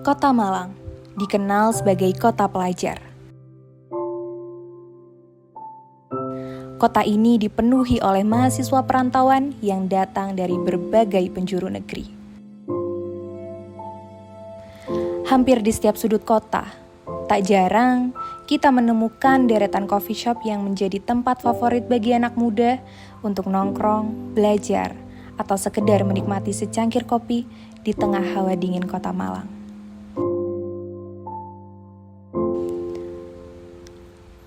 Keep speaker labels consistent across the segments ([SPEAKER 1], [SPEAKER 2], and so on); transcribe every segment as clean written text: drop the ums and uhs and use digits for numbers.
[SPEAKER 1] Kota Malang dikenal sebagai kota pelajar. Kota ini dipenuhi oleh mahasiswa perantauan yang datang dari berbagai penjuru negeri. Hampir di setiap sudut kota, tak jarang kita menemukan deretan coffee shop yang menjadi tempat favorit bagi anak muda untuk nongkrong, belajar, atau sekedar menikmati secangkir kopi di tengah hawa dingin kota Malang.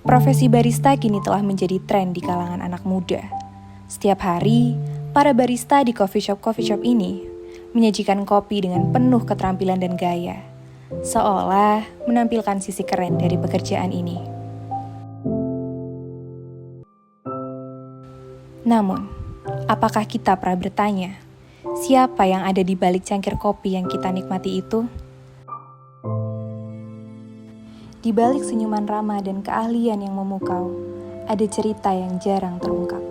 [SPEAKER 1] Profesi barista kini telah menjadi tren di kalangan anak muda. Setiap hari, para barista di coffee shop ini menyajikan kopi dengan penuh keterampilan dan gaya, seolah menampilkan sisi keren dari pekerjaan ini. Namun, apakah kita pernah bertanya, siapa yang ada di balik cangkir kopi yang kita nikmati itu? Di balik senyuman ramah dan keahlian yang memukau, ada cerita yang jarang terungkap.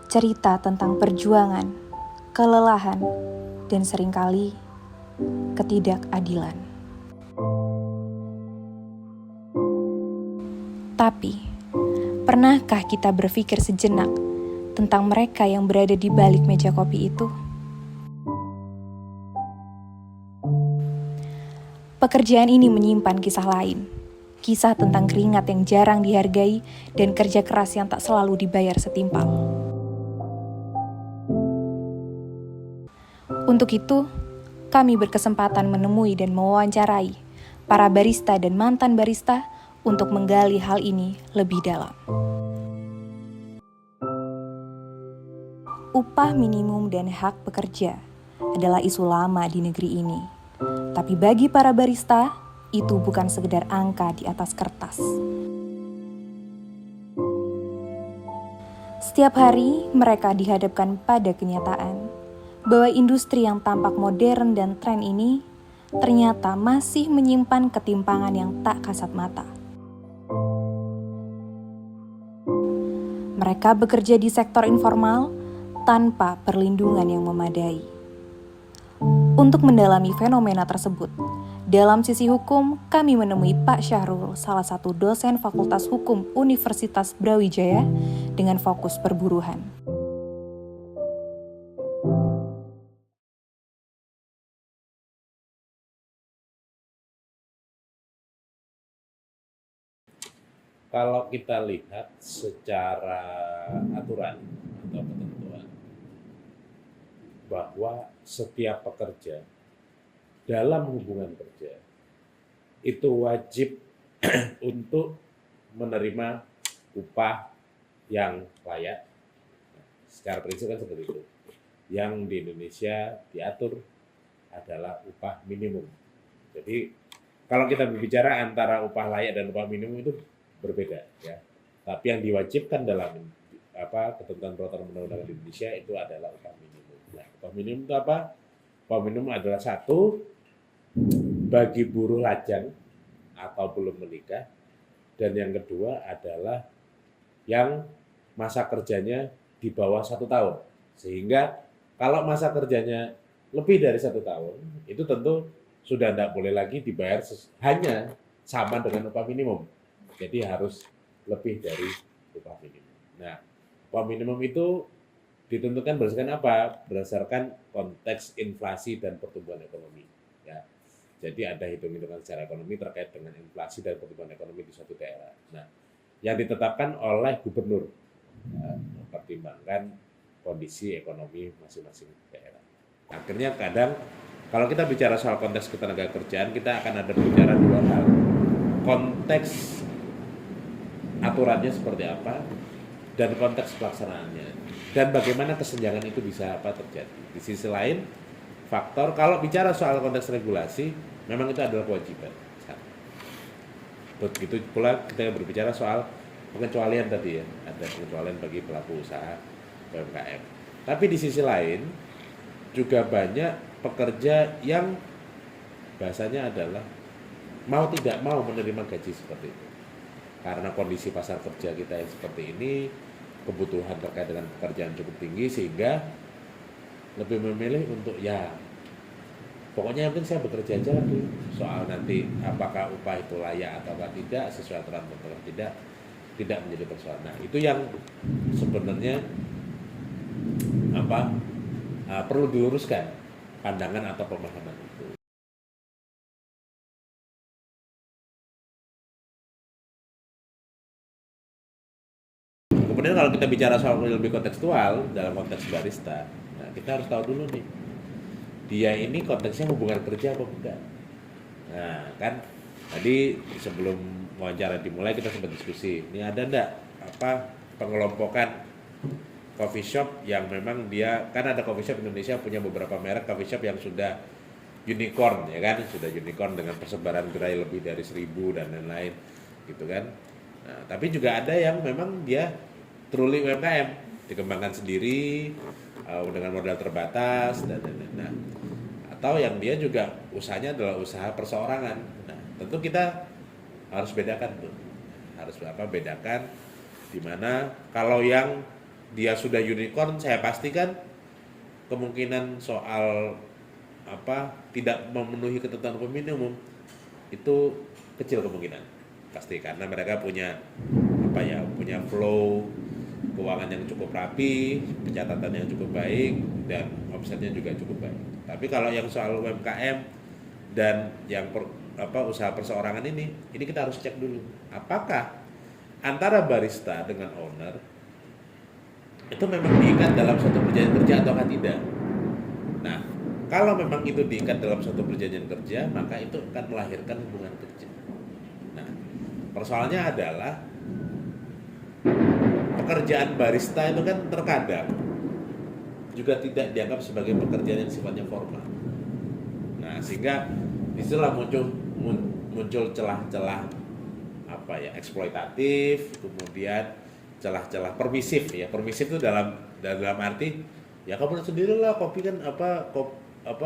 [SPEAKER 1] Cerita tentang perjuangan, kelelahan, dan seringkali ketidakadilan. Tapi, pernahkah kita berpikir sejenak tentang mereka yang berada di balik meja kopi itu? Pekerjaan ini menyimpan kisah lain, kisah tentang keringat yang jarang dihargai dan kerja keras yang tak selalu dibayar setimpal. Untuk itu, kami berkesempatan menemui dan mewawancarai para barista dan mantan barista untuk menggali hal ini lebih dalam. Upah minimum dan hak pekerja adalah isu lama di negeri ini. Tapi bagi para barista, itu bukan sekedar angka di atas kertas. Setiap hari, mereka dihadapkan pada kenyataan bahwa industri yang tampak modern dan tren ini ternyata masih menyimpan ketimpangan yang tak kasat mata. Mereka bekerja di sektor informal tanpa perlindungan yang memadai. Untuk mendalami fenomena tersebut, dalam sisi hukum, kami menemui Pak Syahrul, salah satu dosen Fakultas Hukum Universitas Brawijaya dengan fokus perburuhan.
[SPEAKER 2] Kalau kita lihat secara aturan atau ketentuan, bahwa setiap pekerja dalam hubungan kerja itu wajib untuk menerima upah yang layak. Secara prinsip kan seperti itu. Yang di Indonesia diatur adalah upah minimum. Jadi kalau kita berbicara antara upah layak dan upah minimum itu berbeda, ya. Tapi yang diwajibkan dalam ketentuan peraturan undang-undang di Indonesia itu adalah upah minimum. Nah, upah minimum itu apa? Upah minimum adalah satu, bagi buruh lajang atau belum menikah, dan yang kedua adalah yang masa kerjanya di bawah 1 tahun. Sehingga kalau masa kerjanya lebih dari 1 tahun, itu tentu sudah tidak boleh lagi dibayar hanya sama dengan upah minimum. Jadi harus lebih dari upah minimum. Nah, upah minimum itu ditentukan berdasarkan apa? Berdasarkan konteks inflasi dan pertumbuhan ekonomi. Ya. Jadi ada hitung-hitungan secara ekonomi terkait dengan inflasi dan pertumbuhan ekonomi di suatu daerah. Nah, yang ditetapkan oleh gubernur, mempertimbangkan kondisi ekonomi masing-masing daerah. Akhirnya kadang kalau kita bicara soal konteks ketenagakerjaan, kita akan ada bicara dua hal. Konteks aturannya seperti apa dan konteks pelaksanaannya. Dan bagaimana kesenjangan itu bisa terjadi. Di sisi lain, faktor kalau bicara soal konteks regulasi, memang itu adalah kewajiban. Begitu pula kita berbicara soal pengecualian tadi ya, ada pengecualian bagi pelaku usaha UMKM. Tapi di sisi lain, juga banyak pekerja yang bahasanya adalah mau tidak mau menerima gaji seperti itu. Karena kondisi pasar kerja kita yang seperti ini, kebutuhan terkait dengan pekerjaan cukup tinggi, sehingga lebih memilih untuk ya pokoknya yang penting saya bekerja aja lah dulu. Soal nanti apakah upah itu layak atau tidak sesuai aturan atau tidak menjadi persoalan. Nah itu yang sebenarnya apa perlu diluruskan pandangan atau pemahaman itu. Kemudian kalau kita bicara soal lebih kontekstual dalam konteks barista, nah kita harus tahu dulu nih, dia ini konteksnya hubungan kerja apa bukan. Nah kan tadi sebelum wawancara dimulai kita sempat diskusi, ini ada enggak apa pengelompokan coffee shop yang memang dia kan ada coffee shop Indonesia punya beberapa merek coffee shop yang sudah unicorn ya kan, sudah unicorn dengan persebaran gerai lebih dari 1.000 dan lain-lain gitu kan. Nah, tapi juga ada yang memang dia truly UMKM, dikembangkan sendiri dengan modal terbatas dan lain-lain. Nah, atau yang dia juga usahanya adalah usaha perseorangan. Nah, tentu kita harus bedakan tuh. Harus bedakan di mana kalau yang dia sudah unicorn saya pastikan kemungkinan soal tidak memenuhi ketentuan upah minimum itu kecil kemungkinan pasti karena mereka punya punya flow keuangan yang cukup rapi, pencatatan yang cukup baik dan omsetnya juga cukup baik. Tapi kalau yang soal UMKM dan yang usaha perseorangan ini kita harus cek dulu apakah antara barista dengan owner itu memang diikat dalam suatu perjanjian kerja atau tidak. Nah, kalau memang itu diikat dalam suatu perjanjian kerja, maka itu akan melahirkan hubungan kerja. Nah, persoalannya adalah pekerjaan barista itu kan terkadang juga tidak dianggap sebagai pekerjaan yang sifatnya formal. Nah, sehingga disitulah muncul celah-celah eksploitatif, kemudian celah-celah permisif ya. Permisif itu dalam arti ya kamu lihat sendiri lah kopi kan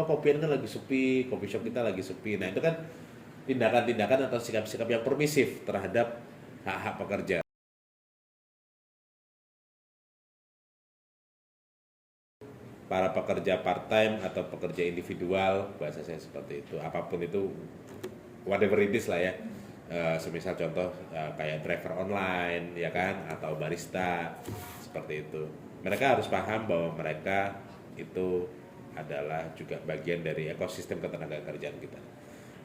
[SPEAKER 2] kopian kan lagi sepi, kopi shop kita lagi sepi. Nah, itu kan tindakan-tindakan atau sikap-sikap yang permisif terhadap hak-hak pekerja. Para pekerja part-time atau pekerja individual, bahasa saya seperti itu, apapun itu, whatever it is lah ya. Semisal contoh kayak driver online ya kan atau barista seperti itu, mereka harus paham bahwa mereka itu adalah juga bagian dari ekosistem ketenagakerjaan kita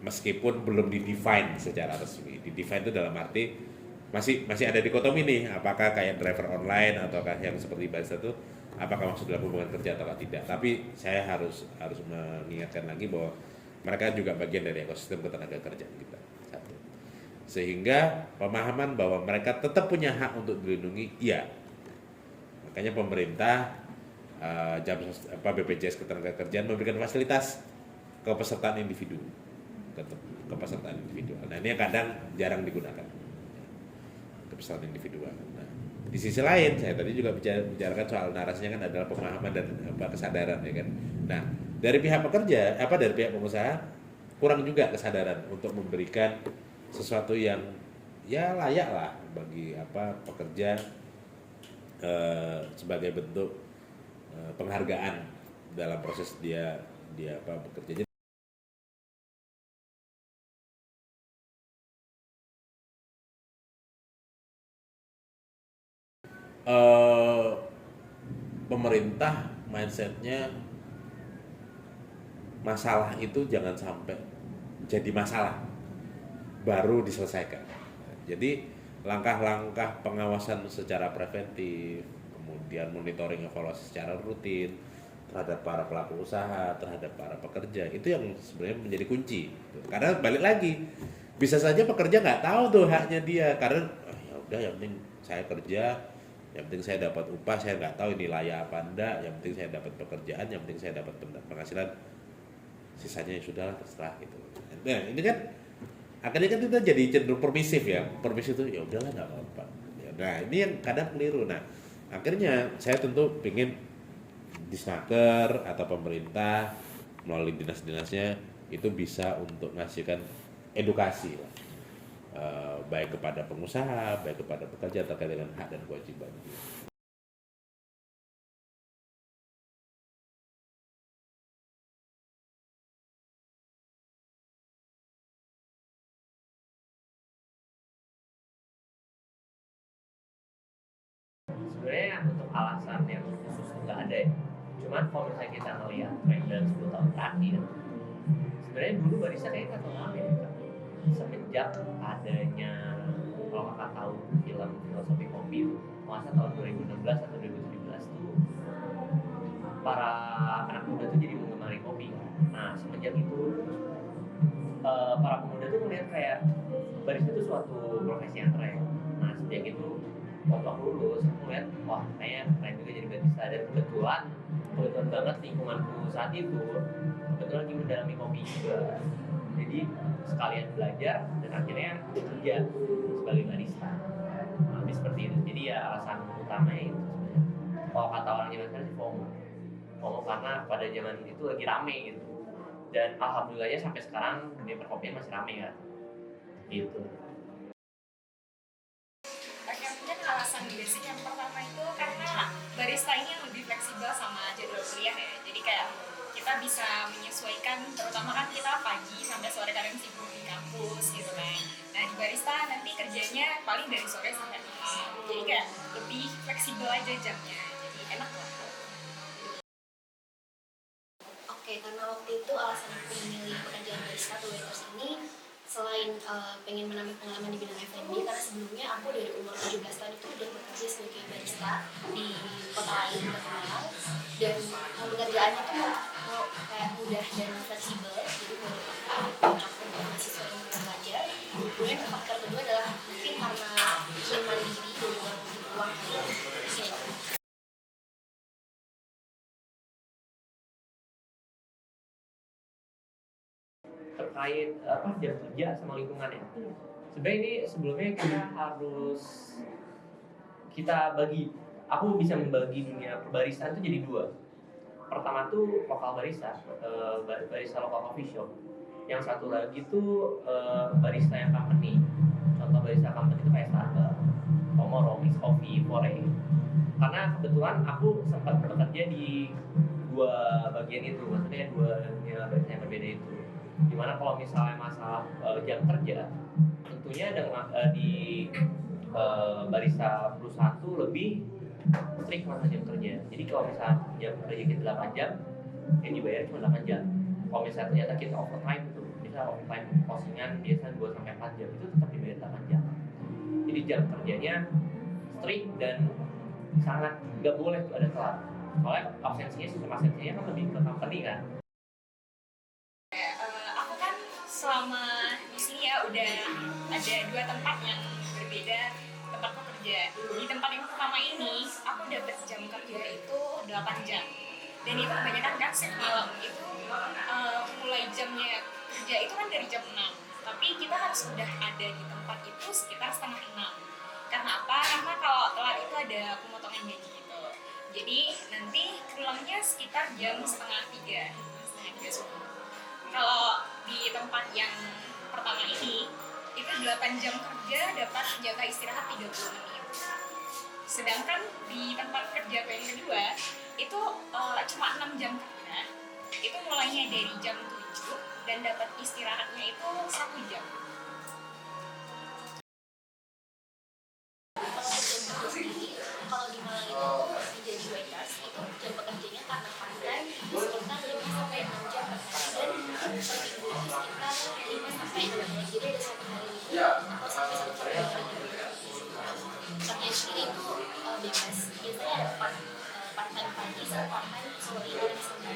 [SPEAKER 2] meskipun belum didefine secara resmi. Didefine itu dalam arti masih ada dikotomi nih, apakah kayak driver online ataukah yang seperti barista itu apakah maksud dalam hubungan kerja atau tidak. Tapi saya harus mengingatkan lagi bahwa mereka juga bagian dari ekosistem ketenagakerjaan kita. Satu. Sehingga pemahaman bahwa mereka tetap punya hak untuk dilindungi, iya. Makanya pemerintah BPJS Ketenagakerjaan memberikan fasilitas kepesertaan individu, kepesertaan individual. Nah, ini yang kadang jarang digunakan, kepesertaan individual. Nah, di sisi lain, saya tadi juga bicarakan soal narasinya kan adalah pemahaman dan kesadaran ya kan. Nah, dari pihak pekerja, dari pihak pengusaha kurang juga kesadaran untuk memberikan sesuatu yang ya layak lah bagi pekerja sebagai bentuk penghargaan dalam proses dia bekerja. Pemerintah mindsetnya masalah itu jangan sampai jadi masalah baru diselesaikan. Jadi langkah-langkah pengawasan secara preventif, kemudian monitoring evaluasi secara rutin terhadap para pelaku usaha, terhadap para pekerja, itu yang sebenarnya menjadi kunci. Karena balik lagi, bisa saja pekerja nggak tahu tuh haknya dia, karena ya udah yang penting saya kerja, yang penting saya dapat upah, saya nggak tahu ini layak apa enggak, yang penting saya dapat pekerjaan, yang penting saya dapat penghasilan, sisanya ya sudah terserah gitu. Nah ini kan akhirnya kan kita jadi cenderung permisif ya, permisif itu ya udahlah nggak apa-apa. Nah ini yang kadang keliru. Nah akhirnya saya tentu ingin Disnaker atau pemerintah melalui dinas-dinasnya itu bisa untuk ngasihkan edukasi lah, baik kepada pengusaha, baik kepada pekerja terkait dengan hak dan kewajiban.
[SPEAKER 3] Sebenarnya untuk alasan yang khusus nggak ada ya. Cuman kalau misalnya kita ngelihat tren dalam 10 tahun terakhir, sebenarnya dulu barista kayaknya nggak terlalu rame ya, Kak. Semenjak adanya, kalau kakak tahu film Filosofi Kopi itu, masa tahun 2016 atau 2017 tuh para anak muda tuh jadi menggemari kopi kan. Nah semenjak itu para pemuda tuh melihat kayak barista itu suatu profesi yang keren. Nah sejak itu waktu aku lulus aku ngeliat wah kayaknya keren juga jadi barista, dan kebetulan banget lingkunganku saat itu kebetulan lagi mendalami kopi juga, jadi sekalian belajar dan akhirnya kerja sebagai barista. Nah, lebih seperti itu, jadi ya alasan utamanya itu sebenarnya. Kalau kata orang zaman sekarang sih FOMO karena pada zaman itu lagi rame gitu, dan alhamdulillahnya sampai sekarang dunia perkopian masih rame kan gitu.
[SPEAKER 4] Oke, mungkin alasan basic yang pertama itu karena barista ini yang lebih fleksibel sama jadwal kuliah ya. Jadi kayak kita bisa menyesuaikan, terutama kan kita pagi sampai sore kadang sibuk di kampus gitu kan. Nah di barista nanti kerjanya paling dari sore sampai malam. Jadi kayak lebih fleksibel aja jamnya. Jadi enak lah.
[SPEAKER 5] Oke, karena waktu itu alasan aku memilih pekerjaan barista atau waiters ini selain pengen menambah pengalaman di bidang F&B, karena sebelumnya aku dari umur 17 tahun itu udah bekerja sebagai barista di kota lain, di Kota Malang, dan pekerjaannya tuh kayak mudah dan fleksibel, jadi cocok untuk mahasiswa yang belum belajar. Kemudian faktor kedua adalah mungkin karena ingin mandiri dan juga butuh uang gitu.
[SPEAKER 3] Terkait jam kerja sama lingkungannya. Sebenarnya ini sebelumnya kita bagi, aku bisa membagi dunia perbaristaan itu jadi dua. Pertama tuh lokal barista, barista lokal coffee shop. Yang satu lagi tuh barista yang company. Contoh barista company itu kayak Starbucks, Tomorrow, Mix Coffee, Foray. Karena kebetulan aku sempat bekerja di dua bagian itu, maksudnya dua dunia barista yang berbeda itu. Dimana kalau misalnya masalah jam kerja, tentunya di barista plus satu lebih strict masalah jam kerja. Jadi kalau misalnya jam kerja kita 8 jam, yang dibayar cuma 8 jam. Kalau misalnya ternyata kita overtime itu, misalnya overtime closingan biasanya 2 sampai 4 jam, itu tetap dibayar 8 jam. Jadi jam kerjanya strict dan sangat nggak boleh tuh ada telat. Soalnya sistem absensinya kan lebih ke company kan.
[SPEAKER 4] Aku kan selama di sini ya udah ada 2 tempat yang berbeda tempat bekerja. Di tempat yang pertama ini aku dapat jam kerja itu 8 jam, dan itu kebanyakan kan shift malam. Itu mulai jamnya kerja itu kan dari jam 6, tapi kita harus udah ada di tempat itu sekitar setengah 6. Karena apa? Karena kalau telat itu ada pemotongan gaji gitu. Jadi nanti pulangnya sekitar jam setengah 3 subuh. Kalau di tempat yang pertama ini itu 8 jam kerja dapat jatah istirahat 30 menit. Sedangkan di tempat kerja yang kedua itu cuma 6 jam kerja. Itu mulainya dari jam 7 dan dapat istirahatnya itu 1 jam.
[SPEAKER 5] Kalau di Malang itu menjadi waiters itu jam bekerjanya karena part-time itu sekitar 5 sampai 6 jam per hari, dan per minggu itu sekitar 5 sampai 6 jam. Jadi ada 1 hari atau sampai 1 hari kerja sendiri itu bebas. Biasanya ada part-time pagi sama part-time sore dan sore.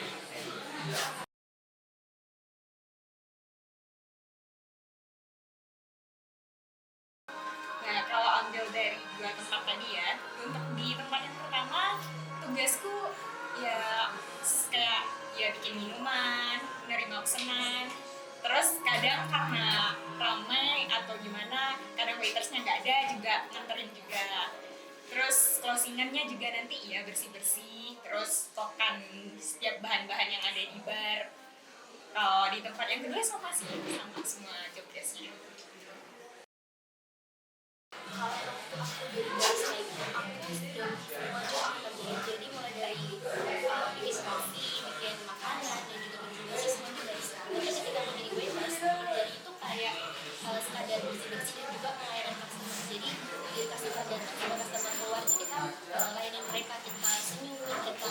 [SPEAKER 4] Nah, kalau ambil dari 2 tempat tadi ya, untuk di tempat yang pertama tugasku ya kayak ya bikin minuman, nerima pesanan. Terus kadang karena ramai atau gimana, kadang waitersnya nggak ada juga nganterin juga. Terus closingannya juga nanti ya bersih-bersih, terus stokan setiap bahan-bahan yang ada di bar. Kalau di tempat yang kedua sama sih, sama semua job desk-nya.
[SPEAKER 5] Kalau waktu aku jadi barista itu aku sudah semua job aku kerjain, jadi mulai dari bikin kopi, bikin makanan, dan juga berfungsi semuanya barista. Tapi ketika aku jadi waiters, dari itu kayak sekadar bersih-bersih dan juga melayani customer. Jadi dari customer datang sampai customer keluar luar itu kita layanin mereka, kita senyum, kita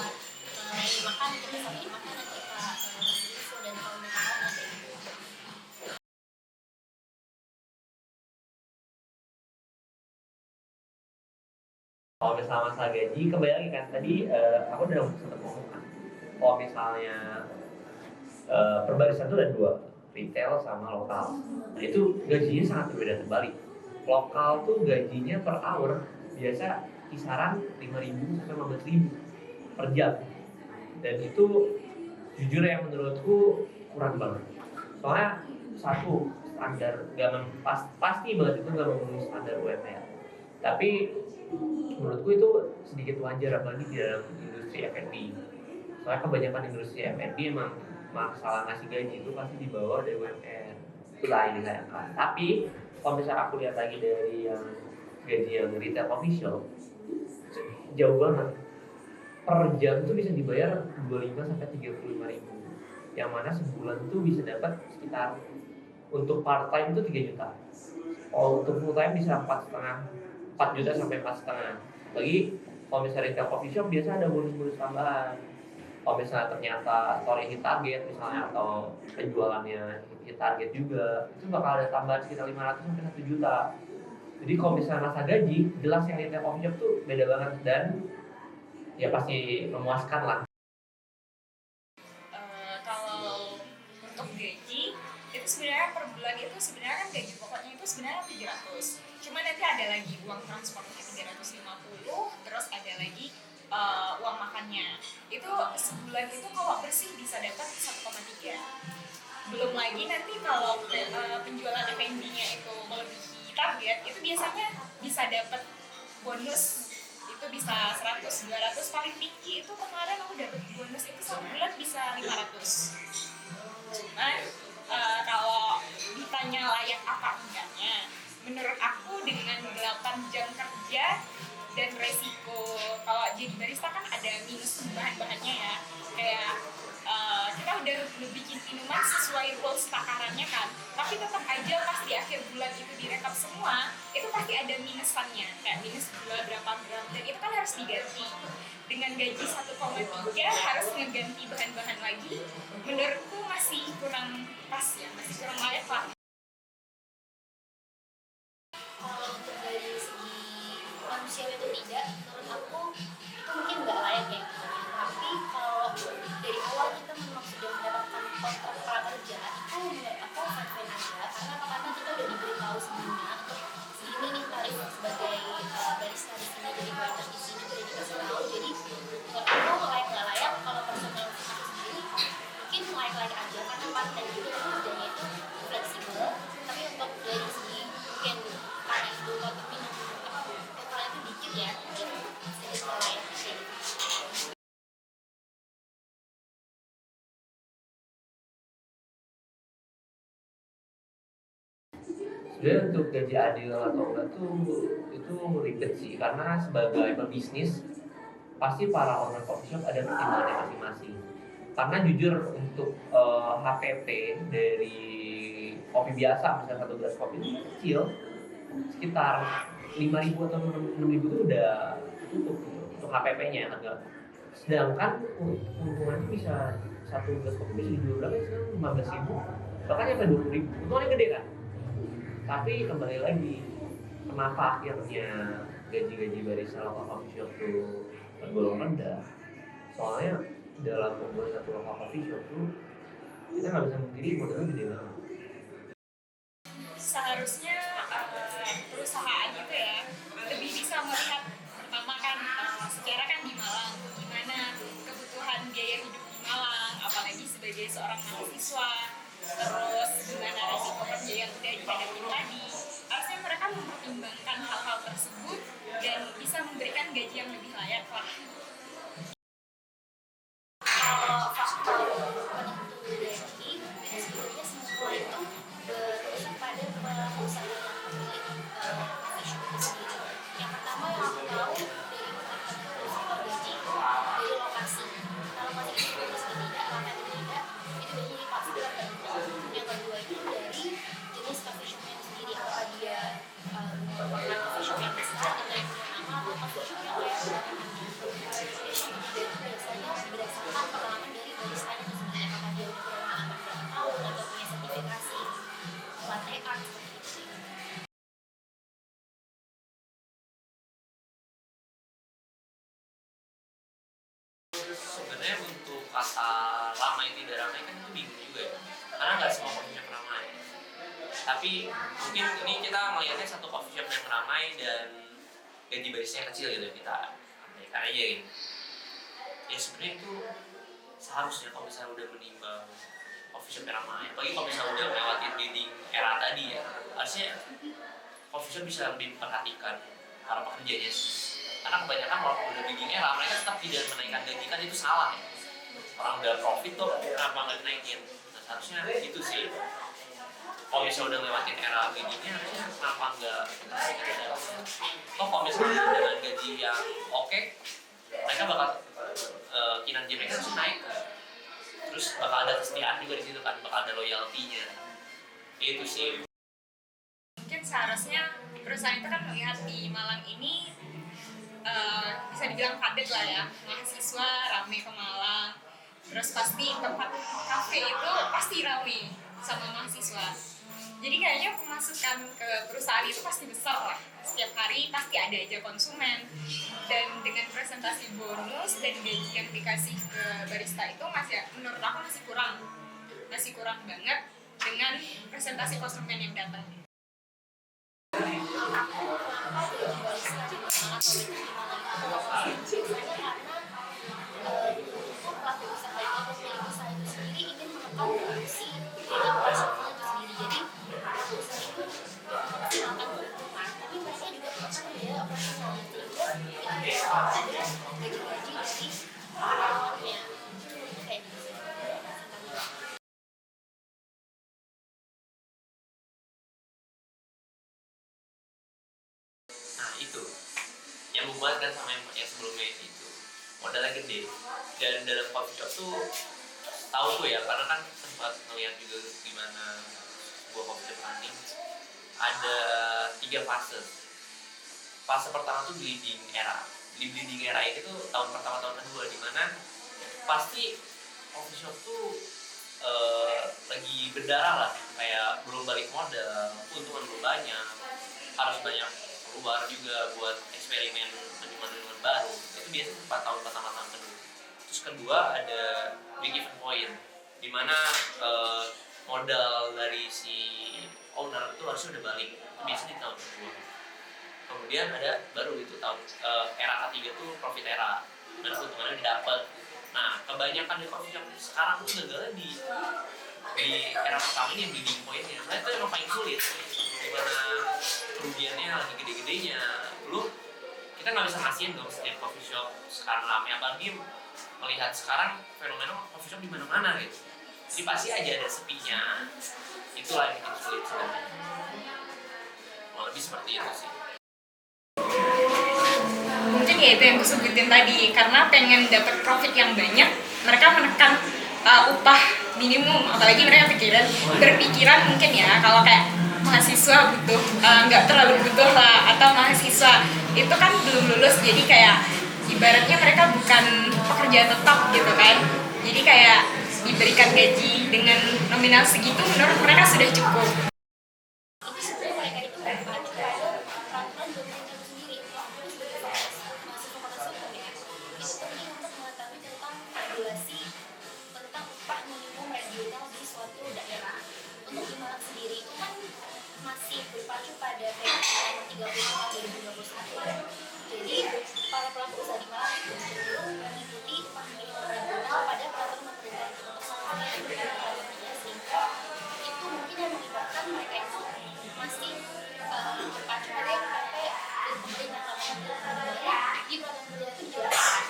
[SPEAKER 5] layanin makan, kita sampaikan makanan, kita kasih info dan kalau mereka mau nanti.
[SPEAKER 3] Kalau misalnya masalah gaji, kembali lagi kan tadi aku udah sempat ngomong kan, kalau misalnya perbarisan itu ada dua, retail sama lokal. Nah itu gajinya sangat berbeda terbalik. Lokal tuh gajinya per hour biasa kisaran 5.000 sampai 15.000 per jam. Dan itu jujur yang menurutku kurang banget. Soalnya satu, standar pasti banget itu nggak memenuhi standar UMR. Tapi menurutku itu sedikit wajar apalagi di dalam industri F&B. Soalnya kebanyakan industri F&B emang masalah ngasih gaji itu pasti di bawah dari UMR. Itulah yang disayangkan. Tapi kalau misalnya aku lihat lagi dari yang gaji yang retail coffee shop, jauh banget. Per jam tuh bisa dibayar 25 sampai 35 ribu. Yang mana sebulan tuh bisa dapat sekitar untuk part time itu 3 juta. Kalau untuk full time bisa 4 juta sampai 4,5. Bagi kalau misalnya retail coffee shop biasa ada bonus-bonus tambahan. Kalau misalnya ternyata story hit target misalnya atau penjualannya hit target juga, itu bakal ada tambahan sekitar 500 sampai 1 juta. Jadi kalau misalnya masa gaji, jelas yang retail coffee shop tuh beda banget dan ya pasti memuaskan lah.
[SPEAKER 4] Kalau untuk gaji itu sebenarnya per bulan itu sebenarnya kan gaji pokoknya itu sebenarnya 700. Cuma nanti ada lagi uang transportnya 350, terus ada lagi uang makannya. Itu sebulan itu kalau bersih bisa dapat 1,3. Belum lagi nanti kalau penjualan F&B-nya itu melebihi target, itu biasanya bisa dapat bonus. Itu bisa 100, 200, paling tinggi itu kemarin aku dapat bonus itu satu bulan bisa 500. Cuma kalau ditanya layak apa enggaknya, menurut aku dengan 8 jam kerja dan resiko kalau jadi barista kan ada minus bahan-bahannya ya, kayak kita udah bikin minuman sesuai rules takarannya kan, tapi tetap aja pas di akhir bulan itu direkap semua, itu pasti ada minusannya, kayak minus gula berapa gram, dan itu kan harus diganti. Dengan gaji 1,3 harus ngeganti bahan-bahan lagi, menurutku masih kurang pas ya, masih kurang layak lah.
[SPEAKER 5] Kalau untuk dari segi manusiawi itu tidak, menurut aku itu mungkin nggak layak ya. Tapi kalau dari awal kita memang sudah mendapatkan kontrak prakerja, itu menurut aku fine-fine aja. Karena kita udah diberitahu sebelumnya untuk segini nih tarif sebagai barista di sini, jadi waiters di sini udah dikasih tahu. Jadi menurut aku layak nggak layak, kalau personal aku sendiri mungkin layak-layak aja karena part-time juga dan kerjanya itu fleksibel. Tapi untuk dari segi mungkin tarif dulu atau minum totalnya itu dikit ya, mungkin sedikit nggak layak sih.
[SPEAKER 3] Sebenarnya untuk gaji adil atau enggak tuh itu ribet sih, karena sebagai pebisnis pasti para owner coffee shop ada pertimbangannya masing-masing. Karena jujur untuk HPP dari kopi biasa, misalnya 1 gelas kopi itu kecil, sekitar 5.000 atau 6.000 itu udah tutup untuk HPP-nya harga. Sedangkan keuntungannya bisa 1 gelas kopi bisa dijual berapa sih? 15.000, bahkan sampai 20.000. Untungannya gede kan? Tapi kembali lagi, kenapa akhirnya gaji-gaji barista lokal coffee shop tuh tergolong rendah? Soalnya dalam membuat satu lokal coffee shop tuh kita nggak bisa mengkiri modalnya gede banget.
[SPEAKER 4] Seharusnya perusahaan itu ya lebih bisa melihat pertama kan secara kan di Malang gimana kebutuhan biaya hidup di Malang, apalagi sebagai seorang mahasiswa, terus gimana resiko kerja yang udah dihadapin tadi. Harusnya mereka mempertimbangkan hal-hal tersebut dan bisa memberikan gaji yang lebih layak lah.
[SPEAKER 5] Kalau faktor penentu gaji, sebenarnya semua itu berpusat pada perusahaan yang memiliki coffee shop itu sendiri. Yang pertama yang aku tahu dari faktor gaji dari lokasi. Kalau lokasi itu bagus atau tidak, layak atau tidak, itu gaji pasti tertentu. Yang kedua itu dari jenis coffee shopnya itu sendiri.
[SPEAKER 3] sebenarnya untuk kata ramai tidak ramai kan itu bingung juga ya, karena nggak semua coffee shop ramai. Tapi mungkin ini kita melihatnya satu coffee shop yang ramai dan gaji baristanya kecil gitu, kita andaikan aja gitu. Ya sebenarnya itu seharusnya kalau misalnya udah menimbang coffee shop yang ramai, apalagi kalau misalnya udah melewatin bidding era tadi ya, harusnya coffee shop bisa lebih memperhatikan para pekerjanya sih. Karena kebanyakan walaupun udah bidding era, mereka tetap tidak menaikkan gaji, kan itu salah ya. Orang udah profit tuh kenapa nggak dinaikin? Nah, seharusnya itu sih. Kalau misalnya udah lewatin era biddingnya, harusnya kenapa nggak dikasih ke dalamnya? Toh kalau misalnya dengan gaji yang oke, mereka bakal kinerja mereka harus naik. Terus bakal ada kesetiaan juga di situ kan, bakal ada loyalty-nya. Itu sih.
[SPEAKER 4] Mungkin seharusnya perusahaan itu kan melihat di Malang ini bisa dibilang padat lah ya, mahasiswa rame ke Malang, terus pasti tempat kafe itu pasti rame sama mahasiswa. Jadi kayaknya pemasukan ke perusahaan itu pasti besar lah, setiap hari pasti ada aja konsumen. Dan dengan presentasi bonus dan gaji yang dikasih ke barista itu masih, menurut aku masih kurang banget dengan presentasi konsumen yang datang.
[SPEAKER 5] Pelaku usaha atau pemilik usaha itu sendiri ingin menekan produksi yang operasional itu sendiri. Jadi pelaku usaha itu memaksimalkan keuntungan, tapi mereka juga menekan biaya operasional, sehingga itu ada gaji-gaji dari karyawannya kayak gitu.
[SPEAKER 3] Nah itu yang membuat kan sama yang sebelumnya itu modalnya gede, dan dalam coffee shop tuh tahu tuh ya, karena kan sempat ngeliat juga gimana sebuah coffee shop running ada 3 fase. Fase pertama tuh bleeding era. Di bleeding era ini tuh tahun pertama tahun kedua, di mana pasti coffee shop tuh lagi berdarah lah, kayak belum balik modal, keuntungan belum banyak, harus banyak keluar juga buat eksperimen minuman baru. Itu biasanya 4 tahun pertama tahun kedua. Terus kedua ada big event point, di mana modal dari si owner itu harusnya udah balik. Itu biasanya di tahun kedua. Kemudian ada baru itu tahun era ketiga tuh profit era, dan keuntungannya didapat. Nah kebanyakan di coffee shop sekarang tuh gagalnya di era pertama ini yang bleeding point-nya. Nah itu emang paling sulit, dimana kerugiannya lagi gede-gedenya. Kita nggak bisa kasihin dong setiap coffee shop sekarang rame, apalagi melihat sekarang fenomena coffee shop di mana-mana gitu. Jadi pasti aja ada sepinya. Itulah yang bikin sulit sebenarnya. Mau lebih seperti itu sih.
[SPEAKER 4] Mungkin ya itu yang aku sebutin tadi, karena pengen dapat profit yang banyak, mereka menekan upah minimum. Apalagi mereka berpikiran mungkin ya, kalau kayak mahasiswa butuh, nggak terlalu butuh lah, atau mahasiswa itu kan belum lulus, jadi kayak ibaratnya mereka bukan pekerja tetap gitu kan. Jadi kayak diberikan gaji dengan nominal segitu, menurut mereka sudah cukup.
[SPEAKER 5] Ini sebenarnya mereka itu berperan kepada peraturan domain itu sendiri. Jadi sebagai mahasiswa fakultas hukum ya, itu penting untuk mengetahui tentang regulasi tentang upah minimum regional di suatu daerah. Untuk di Malang sendiri itu kan masih berpacu pada PP nomor 30 tahun 2021. Jadi para pelaku usaha di Malang itu cenderung mengikuti upah minimum regional pada peraturan pemerintah untuk sanksi yang berlakunya, sehingga itu mungkin yang menyebabkan mereka itu masih berpacu pada PP kemudian yang namanya di peraturan pemerintah itu dijelaskan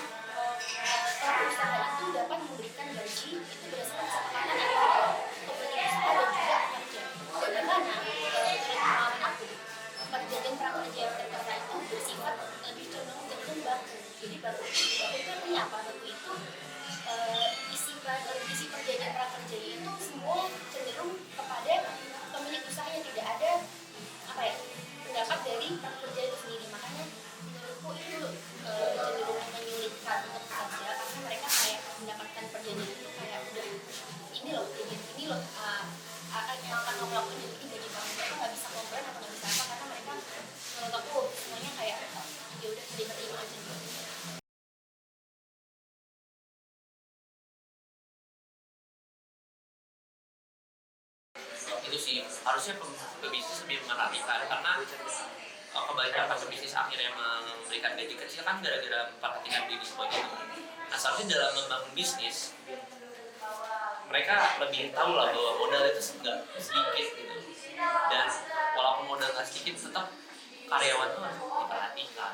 [SPEAKER 5] pelaku usaha itu dapat memberikan gaji itu berdasarkan kesepakatan antara pemilik usaha dan juga pekerja. Bagaimana dari pengalaman aku, perjanjian prakerja yang tertera itu bersifat lebih cenderung baku. Jadi baku itu artinya apa? Baku itu isi perjanjian prakerjanya itu semua cenderung kepada pemilik usaha yang tidak ada apa ya pendapat dari pekerja itu sendiri. Makanya menurutku itu cenderung menyulitkan untuk pekerja, karena mereka kayak mendapatkan perjanjian itu kayak udah ini loh yang akan kamu lakukan, jadi gaji kamu itu nggak bisa komplain atau nggak bisa apa, karena mereka menurut aku semuanya kayak ya udah terima aja.
[SPEAKER 3] harusnya pebisnis lebih memperhatikan, karena kebanyakan pebisnis akhirnya memberikan gaji kecil kan gara-gara memperhatikan diri sebagai. Nah, seharusnya dalam membangun bisnis mereka lebih tahu lah bahwa modal itu nggak sedikit gitu, dan walaupun modal nggak sedikit tetap karyawan tuh harus diperhatikan.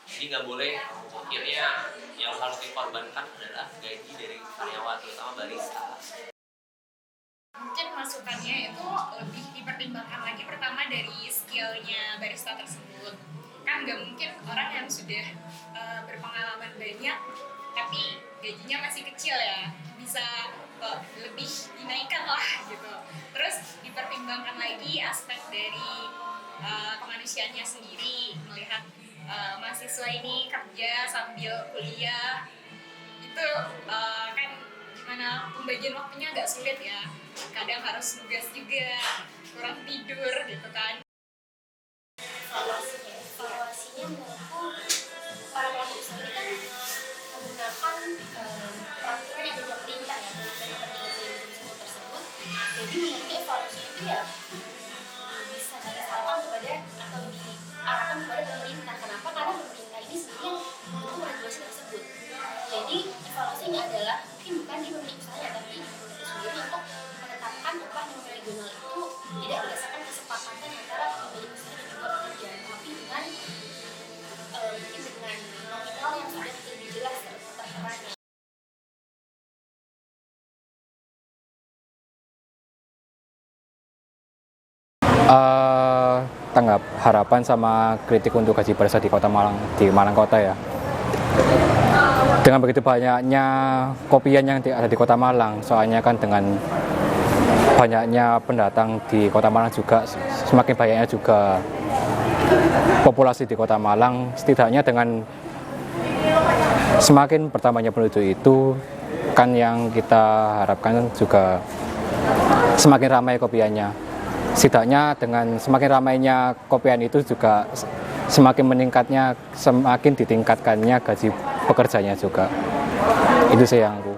[SPEAKER 3] Jadi nggak boleh akhirnya yang harus dikorbankan adalah gaji dari karyawan, terutama barista.
[SPEAKER 4] Mungkin masukannya itu lebih dipertimbangkan lagi, pertama dari skillnya barista tersebut. Kan nggak mungkin orang yang sudah berpengalaman banyak tapi gajinya masih kecil ya, bisa lebih dinaikkan lah gitu. Terus dipertimbangkan lagi aspek dari kemanusiaannya sendiri, melihat mahasiswa ini kerja sambil kuliah itu kan gimana, pembagian waktunya agak sulit ya, kadang harus tugas juga, kurang tidur gitu kan.
[SPEAKER 5] Evaluasinya menurutku para pelaku usaha ini kan menggunakan peraturan yang sudah perintah ya dalam kepentingan tersebut. Jadi menurutku evaluasi itu ya bisa diarahkan kepada atau diarahkan kepada pemerintah. Kenapa? Karena pemerintah ini sendiri yang untuk regulasi tersebut. Jadi evaluasinya adalah mungkin bukan di pemilik usahanya, tapi di pemerintah sendiri untuk menetapkan upah yang regional itu tidak berdasarkan kesepakatan antara pemilik usaha dan juga pekerja, tapi dengan mungkin dengan nominal yang sudah lebih jelas tertera.
[SPEAKER 6] Tanggap harapan sama kritik untuk gaji barista di Kota Malang, di Malang Kota ya. Dengan begitu banyaknya kopian yang ada di Kota Malang, soalnya kan dengan banyaknya pendatang di Kota Malang juga, semakin banyaknya juga populasi di Kota Malang, setidaknya dengan semakin bertambahnya penduduk itu kan yang kita harapkan juga semakin ramai kopiannya. Setidaknya dengan semakin ramainya kopian itu juga semakin meningkatnya, semakin ditingkatkannya gaji pekerjanya juga. Itu sih yang aku